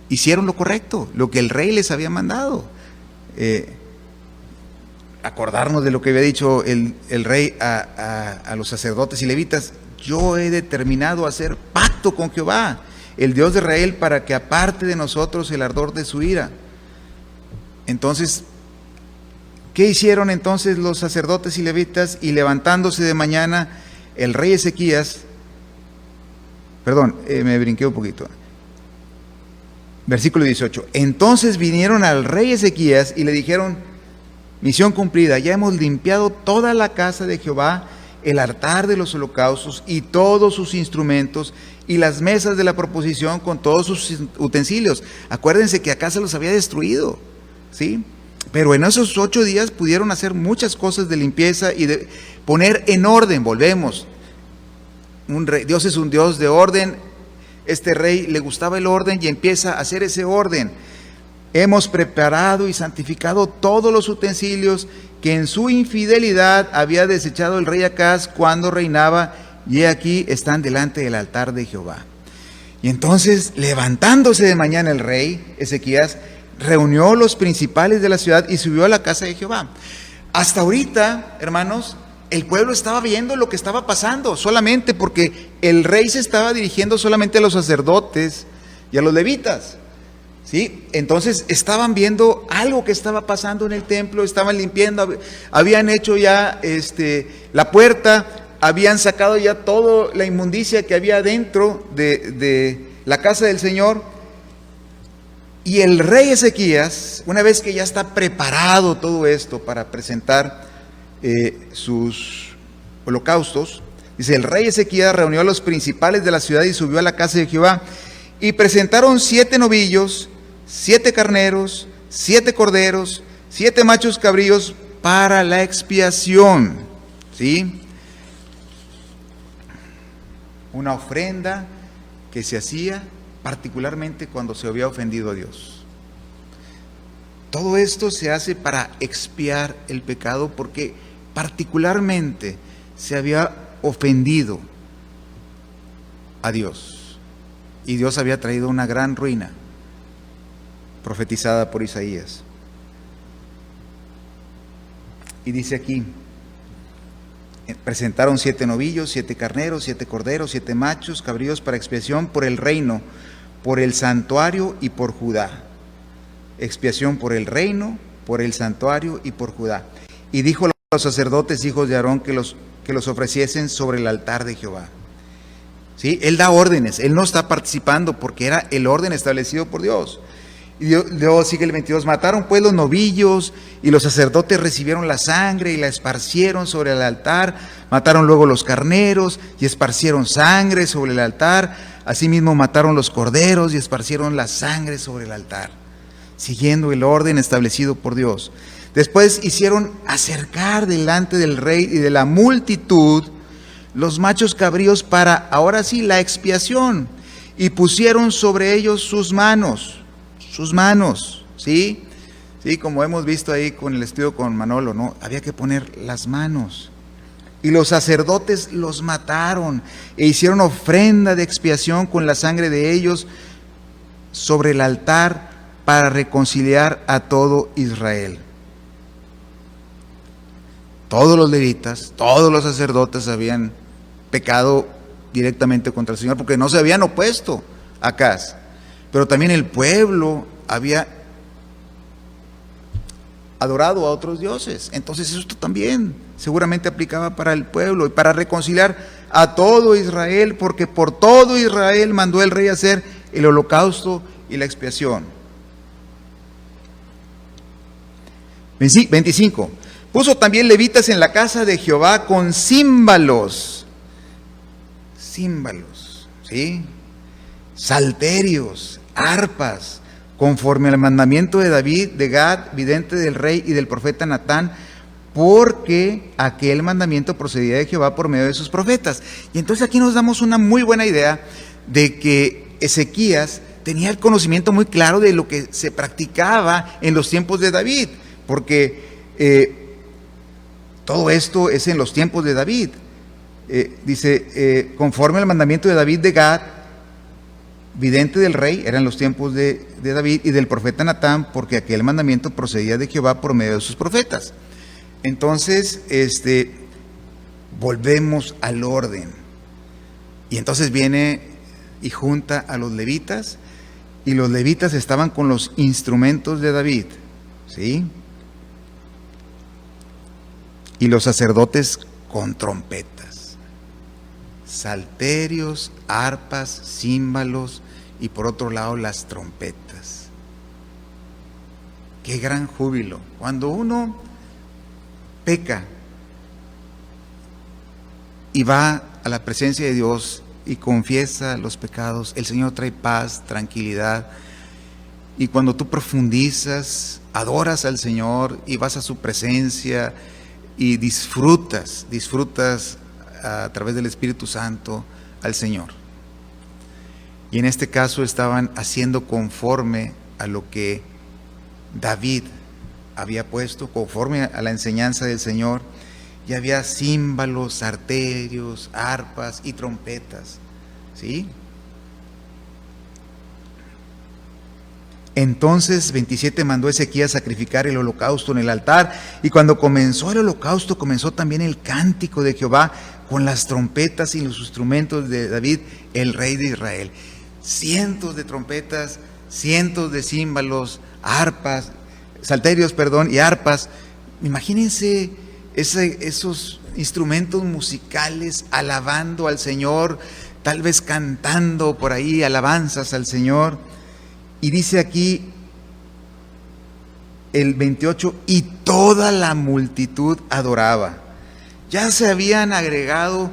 hicieron lo correcto, lo que el rey les había mandado. Acordarnos de lo que había dicho el rey a los sacerdotes y levitas: yo he determinado hacer pacto con Jehová, el Dios de Israel, para que aparte de nosotros el ardor de su ira. Entonces, ¿qué hicieron entonces los sacerdotes y levitas? Y levantándose de mañana, el rey Ezequías, me brinqué un poquito. Versículo 18. Entonces vinieron al rey Ezequías y le dijeron: misión cumplida, ya hemos limpiado toda la casa de Jehová, el altar de los holocaustos y todos sus instrumentos y las mesas de la proposición con todos sus utensilios. Acuérdense que acá se los había destruido, ¿sí? Pero en esos 8 días pudieron hacer muchas cosas de limpieza y de poner en orden. Volvemos. Dios es un Dios de orden. Este rey le gustaba el orden y empieza a hacer ese orden. Hemos preparado y santificado todos los utensilios que en su infidelidad había desechado el rey Acaz cuando reinaba, y aquí están delante del altar de Jehová. Y entonces, levantándose de mañana el rey Ezequías, reunió los principales de la ciudad y subió a la casa de Jehová. Hasta ahorita, hermanos, el pueblo estaba viendo lo que estaba pasando, solamente porque el rey se estaba dirigiendo solamente a los sacerdotes y a los levitas, ¿sí? Entonces estaban viendo algo que estaba pasando en el templo, estaban limpiando, habían hecho ya la puerta, habían sacado ya toda la inmundicia que había dentro de la casa del Señor. Y el rey Ezequías, una vez que ya está preparado todo esto para presentar sus holocaustos, dice, el rey Ezequías reunió a los principales de la ciudad y subió a la casa de Jehová, y presentaron 7 novillos, 7 carneros, 7 corderos, 7 machos cabríos para la expiación, ¿sí? Una ofrenda que se hacía particularmente cuando se había ofendido a Dios. Todo esto se hace para expiar el pecado, porque particularmente se había ofendido a Dios, y Dios había traído una gran ruina profetizada por Isaías. Y dice aquí, presentaron 7 novillos, 7 carneros, 7 corderos, 7 machos cabríos para expiación por el reino, por el santuario y por Judá. Expiación por el reino, por el santuario y por Judá. Y dijo a los sacerdotes, hijos de Aarón, que los ofreciesen sobre el altar de Jehová. ¿Sí? Él da órdenes, él no está participando porque era el orden establecido por Dios. Y luego sigue el 22, mataron pues los novillos, y los sacerdotes recibieron la sangre y la esparcieron sobre el altar. Mataron luego los carneros y esparcieron sangre sobre el altar. Asimismo mataron los corderos y esparcieron la sangre sobre el altar, siguiendo el orden establecido por Dios. Después hicieron acercar delante del rey y de la multitud los machos cabríos para, ahora sí, la expiación, y pusieron sobre ellos sus manos, ¿sí? Sí, como hemos visto ahí con el estudio con Manolo, ¿no? Había que poner las manos. Y los sacerdotes los mataron e hicieron ofrenda de expiación con la sangre de ellos sobre el altar para reconciliar a todo Israel. Todos los levitas, todos los sacerdotes habían pecado directamente contra el Señor porque no se habían opuesto a Acaz. Pero también el pueblo había adorado a otros dioses. Entonces esto también seguramente aplicaba para el pueblo y para reconciliar a todo Israel, porque por todo Israel mandó el rey hacer el holocausto y la expiación. 25. Puso también levitas en la casa de Jehová con címbalos, ¿sí? Salterios, arpas, conforme al mandamiento de David, de Gad, vidente del rey, y del profeta Natán, porque aquel mandamiento procedía de Jehová por medio de sus profetas. Y entonces aquí nos damos una muy buena idea de que Ezequías tenía el conocimiento muy claro de lo que se practicaba en los tiempos de David, porque todo esto es en los tiempos de David. Dice, conforme al mandamiento de David, de Gad, vidente del rey, eran los tiempos de David, y del profeta Natán, porque aquel mandamiento procedía de Jehová por medio de sus profetas. Entonces, volvemos al orden. Y entonces viene y junta a los levitas, y los levitas estaban con los instrumentos de David, ¿sí? Y los sacerdotes con trompetas, salterios, arpas, címbalos, y por otro lado las trompetas. Qué gran júbilo cuando uno peca y va a la presencia de Dios y confiesa los pecados. El Señor trae paz, tranquilidad, y cuando tú profundizas, adoras al Señor y vas a su presencia y disfrutas a través del Espíritu Santo al Señor. Y en este caso estaban haciendo conforme a lo que David había puesto, conforme a la enseñanza del Señor, y había címbalos, salterios, arpas y trompetas, ¿sí? Entonces 27 mandó Ezequías sacrificar el holocausto en el altar, y cuando comenzó el holocausto, comenzó también el cántico de Jehová con las trompetas y los instrumentos de David, el rey de Israel. Cientos de trompetas, cientos de címbalos, arpas, salterios, y arpas. Imagínense esos instrumentos musicales alabando al Señor, tal vez cantando por ahí alabanzas al Señor. Y dice aquí el 28, y toda la multitud adoraba. Ya se habían agregado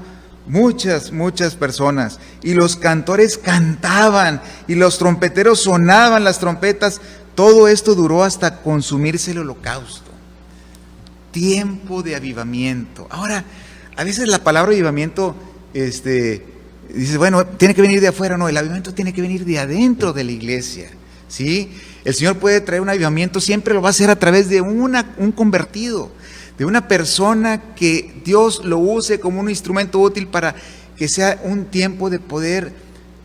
muchas personas, y los cantores cantaban, y los trompeteros sonaban las trompetas. Todo esto duró hasta consumirse el holocausto. Tiempo de avivamiento. Ahora, a veces la palabra avivamiento, dices, bueno, tiene que venir de afuera. No, el avivamiento tiene que venir de adentro de la iglesia, ¿sí? El Señor puede traer un avivamiento, siempre lo va a hacer a través de un convertido, de una persona que Dios lo use como un instrumento útil para que sea un tiempo de poder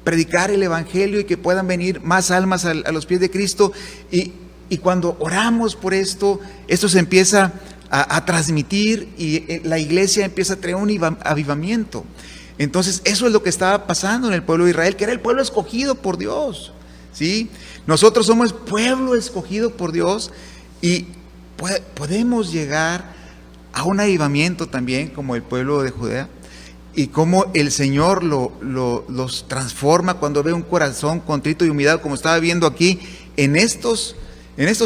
predicar el evangelio y que puedan venir más almas a los pies de Cristo. Y cuando oramos por esto se empieza a transmitir, y la iglesia empieza a traer un avivamiento. Entonces eso es lo que estaba pasando en el pueblo de Israel, que era el pueblo escogido por Dios, ¿sí? Nosotros somos pueblo escogido por Dios, y podemos llegar a un avivamiento también como el pueblo de Judea, y cómo el Señor los transforma cuando ve un corazón contrito y humillado, como estaba viendo aquí en estos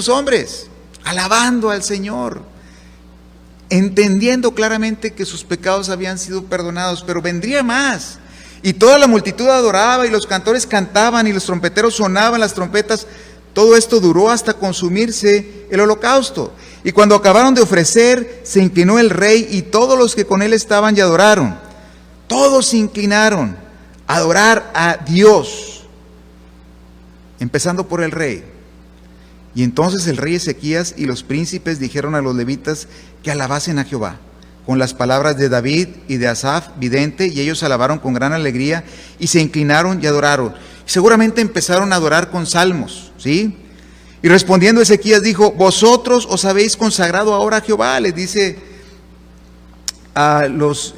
hombres, alabando al Señor, entendiendo claramente que sus pecados habían sido perdonados, pero vendría más. Y toda la multitud adoraba, y los cantores cantaban, y los trompeteros sonaban las trompetas. Todo esto duró hasta consumirse el holocausto. Y cuando acabaron de ofrecer, se inclinó el rey, y todos los que con él estaban y adoraron. Todos se inclinaron a adorar a Dios, empezando por el rey. Y entonces el rey Ezequías y los príncipes dijeron a los levitas que alabasen a Jehová con las palabras de David y de Asaf, vidente, y ellos alabaron con gran alegría y se inclinaron y adoraron. Seguramente empezaron a adorar con salmos, ¿sí? Y respondiendo Ezequías dijo: vosotros os habéis consagrado ahora a Jehová, les dice a los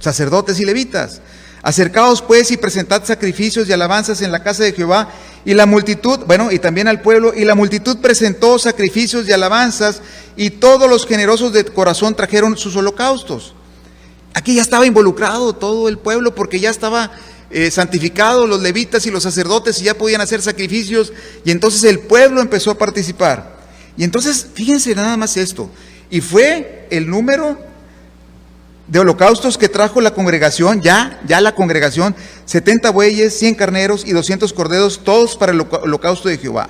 sacerdotes y levitas: acercaos pues y presentad sacrificios y alabanzas en la casa de Jehová. Y la multitud, y también al pueblo, y la multitud presentó sacrificios y alabanzas, y todos los generosos de corazón trajeron sus holocaustos. Aquí ya estaba involucrado todo el pueblo, porque ya estaba santificado los levitas y los sacerdotes, y ya podían hacer sacrificios, y entonces el pueblo empezó a participar. Y entonces, fíjense nada más esto, y fue el número de holocaustos que trajo la congregación, ya la congregación, 70 bueyes, 100 carneros y 200 corderos, todos para el holocausto de Jehová.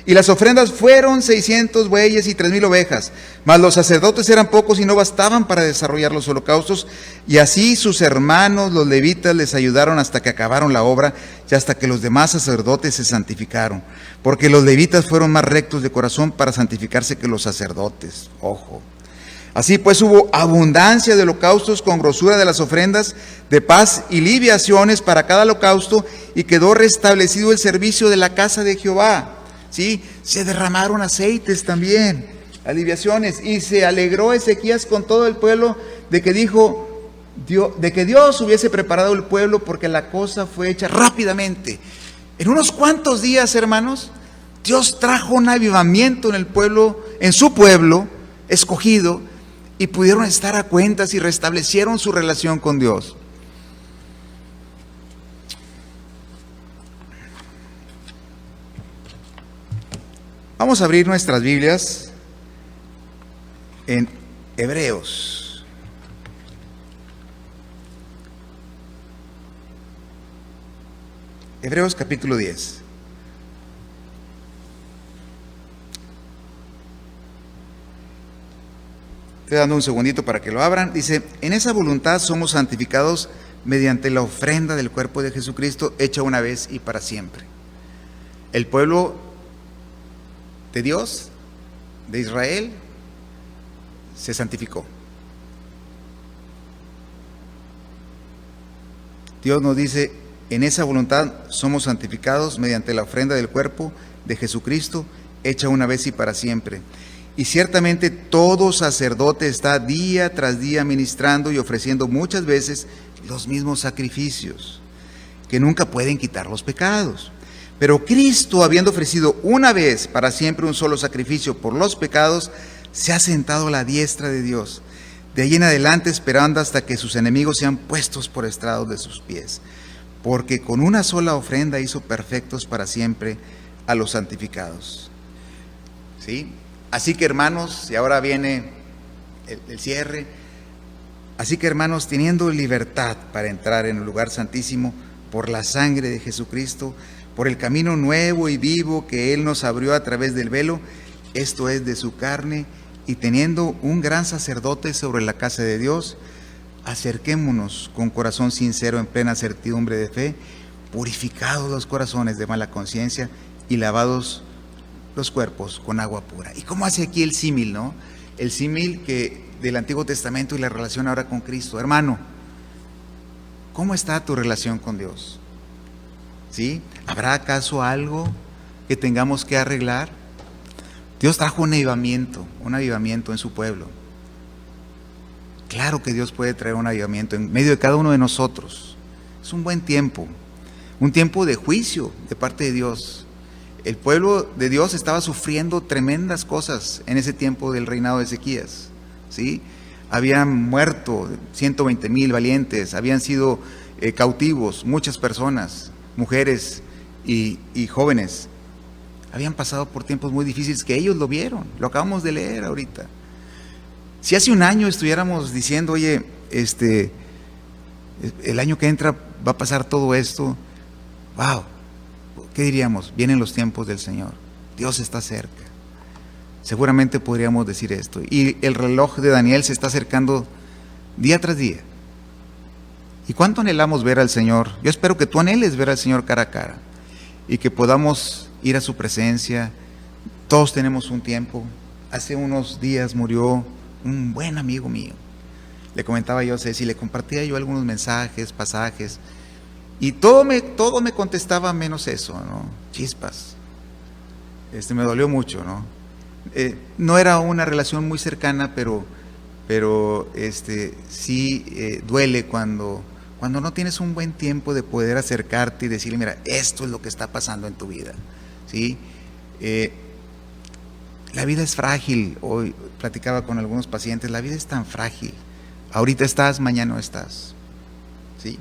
Y las ofrendas fueron 600 bueyes y 3000 ovejas, mas los sacerdotes eran pocos y no bastaban para desarrollar los holocaustos, y así sus hermanos, los levitas, les ayudaron hasta que acabaron la obra, y hasta que los demás sacerdotes se santificaron, porque los levitas fueron más rectos de corazón para santificarse que los sacerdotes. Ojo. Así pues hubo abundancia de holocaustos con grosura de las ofrendas de paz y libaciones para cada holocausto, y quedó restablecido el servicio de la casa de Jehová. ¿Sí? Se derramaron aceites también, libaciones, y se alegró Ezequías con todo el pueblo de que Dios hubiese preparado el pueblo, porque la cosa fue hecha rápidamente. En unos cuantos días, hermanos, Dios trajo un avivamiento en el pueblo, en su pueblo escogido, y pudieron estar a cuentas y restablecieron su relación con Dios. Vamos a abrir nuestras Biblias en Hebreos. Hebreos capítulo 10. Estoy dando un segundito para que lo abran. Dice: en esa voluntad somos santificados mediante la ofrenda del cuerpo de Jesucristo, hecha una vez y para siempre. El pueblo de Dios, de Israel, se santificó. Dios nos dice: En esa voluntad somos santificados mediante la ofrenda del cuerpo de Jesucristo, hecha una vez y para siempre. Y ciertamente todo sacerdote está día tras día ministrando y ofreciendo muchas veces los mismos sacrificios, que nunca pueden quitar los pecados. Pero Cristo, habiendo ofrecido una vez para siempre un solo sacrificio por los pecados, se ha sentado a la diestra de Dios, de ahí en adelante esperando hasta que sus enemigos sean puestos por estrados de sus pies. Porque con una sola ofrenda hizo perfectos para siempre a los santificados. ¿Sí? Así que, hermanos, y ahora viene el cierre. Así que, hermanos, teniendo libertad para entrar en el lugar santísimo por la sangre de Jesucristo, por el camino nuevo y vivo que Él nos abrió a través del velo, esto es, de su carne, y teniendo un gran sacerdote sobre la casa de Dios, acerquémonos con corazón sincero en plena certidumbre de fe, purificados los corazones de mala conciencia y lavados los cuerpos con agua pura. ¿Y cómo hace aquí el símil, no? El símil que del Antiguo Testamento y la relación ahora con Cristo. Hermano, ¿cómo está tu relación con Dios? ¿Sí? ¿Habrá acaso algo que tengamos que arreglar? Dios trajo un avivamiento en su pueblo. Claro que Dios puede traer un avivamiento en medio de cada uno de nosotros. Es un buen tiempo, un tiempo de juicio de parte de Dios. El pueblo de Dios estaba sufriendo tremendas cosas en ese tiempo del reinado de Ezequías, ¿sí? Habían muerto 120,000 valientes, habían sido cautivos muchas personas, mujeres y jóvenes. Habían pasado por tiempos muy difíciles que ellos lo vieron, lo acabamos de leer ahorita. Si hace un año estuviéramos diciendo, oye, el año que entra va a pasar todo esto, wow, ¿qué diríamos? Vienen los tiempos del Señor, Dios está cerca. Seguramente podríamos decir esto. Y el reloj de Daniel se está acercando día tras día. ¿Y cuánto anhelamos ver al Señor? Yo espero que tú anheles ver al Señor cara a cara y que podamos ir a su presencia. Todos tenemos un tiempo. Hace unos días murió un buen amigo mío. Le comentaba yo a Ceci, le compartía yo algunos mensajes, pasajes, y todo me contestaba menos eso, ¿no? Chispas. Me dolió mucho, ¿no? No era una relación muy cercana, pero sí duele cuando no tienes un buen tiempo de poder acercarte y decirle, mira, esto es lo que está pasando en tu vida, ¿sí? La vida es frágil. Hoy platicaba con algunos pacientes, la vida es tan frágil. Ahorita estás, mañana no estás, ¿sí?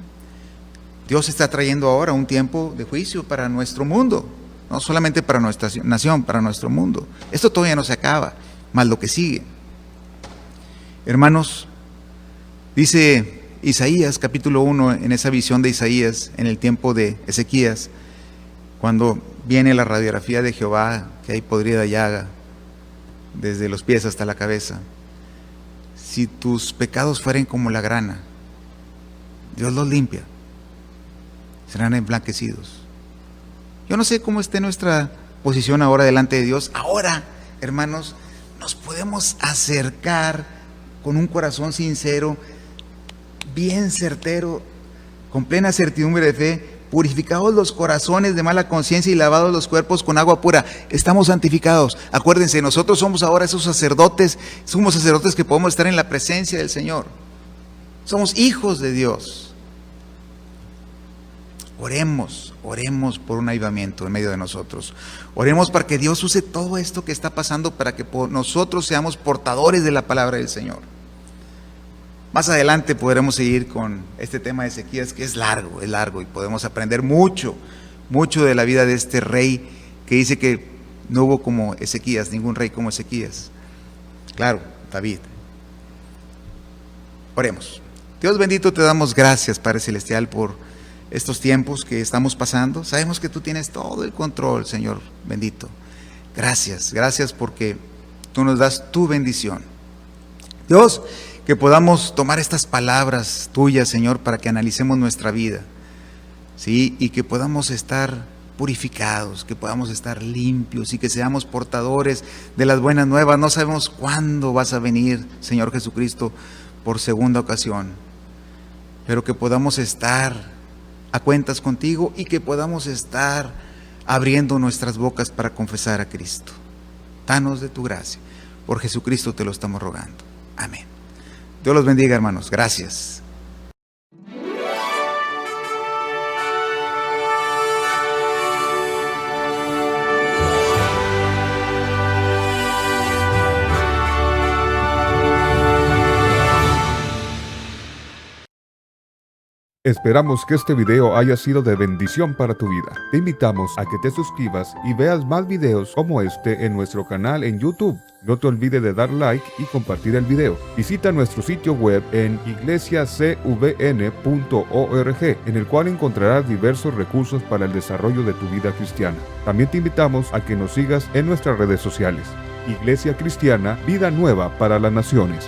Dios está trayendo ahora un tiempo de juicio para nuestro mundo, no solamente para nuestra nación, para nuestro mundo. Esto todavía no se acaba, más lo que sigue. Hermanos, dice Isaías capítulo 1, en esa visión de Isaías, en el tiempo de Ezequías, cuando viene la radiografía de Jehová, que hay podrida llaga, desde los pies hasta la cabeza. Si tus pecados fueren como la grana, Dios los limpia, serán emblanquecidos. Yo no sé cómo esté nuestra posición ahora delante de Dios. Ahora, hermanos, nos podemos acercar con un corazón sincero, bien certero, con plena certidumbre de fe, purificados los corazones de mala conciencia y lavados los cuerpos con agua pura. Estamos santificados. Acuérdense, nosotros somos ahora esos sacerdotes, somos sacerdotes que podemos estar en la presencia del Señor. Somos hijos de Dios. Oremos por un avivamiento en medio de nosotros. Oremos para que Dios use todo esto que está pasando para que nosotros seamos portadores de la palabra del Señor. Más adelante podremos seguir con este tema de Ezequías, que es largo y podemos aprender mucho de la vida de este rey que dice que no hubo como Ezequías, ningún rey como Ezequías. Claro, David. Oremos. Dios bendito, te damos gracias, Padre Celestial, por estos tiempos que estamos pasando. Sabemos que tú tienes todo el control, Señor bendito. Gracias porque tú nos das tu bendición. Dios, que podamos tomar estas palabras tuyas, Señor, para que analicemos nuestra vida, ¿sí? Y que podamos estar purificados, que podamos estar limpios y que seamos portadores de las buenas nuevas. No sabemos cuándo vas a venir, Señor Jesucristo, por segunda ocasión, pero que podamos estar a cuentas contigo y que podamos estar abriendo nuestras bocas para confesar a Cristo. Danos de tu gracia. Por Jesucristo te lo estamos rogando. Amén. Dios los bendiga, hermanos. Gracias. Esperamos que este video haya sido de bendición para tu vida. Te invitamos a que te suscribas y veas más videos como este en nuestro canal en YouTube. No te olvides de dar like y compartir el video. Visita nuestro sitio web en iglesiacvn.org, en el cual encontrarás diversos recursos para el desarrollo de tu vida cristiana. También te invitamos a que nos sigas en nuestras redes sociales. Iglesia Cristiana, Vida Nueva para las Naciones.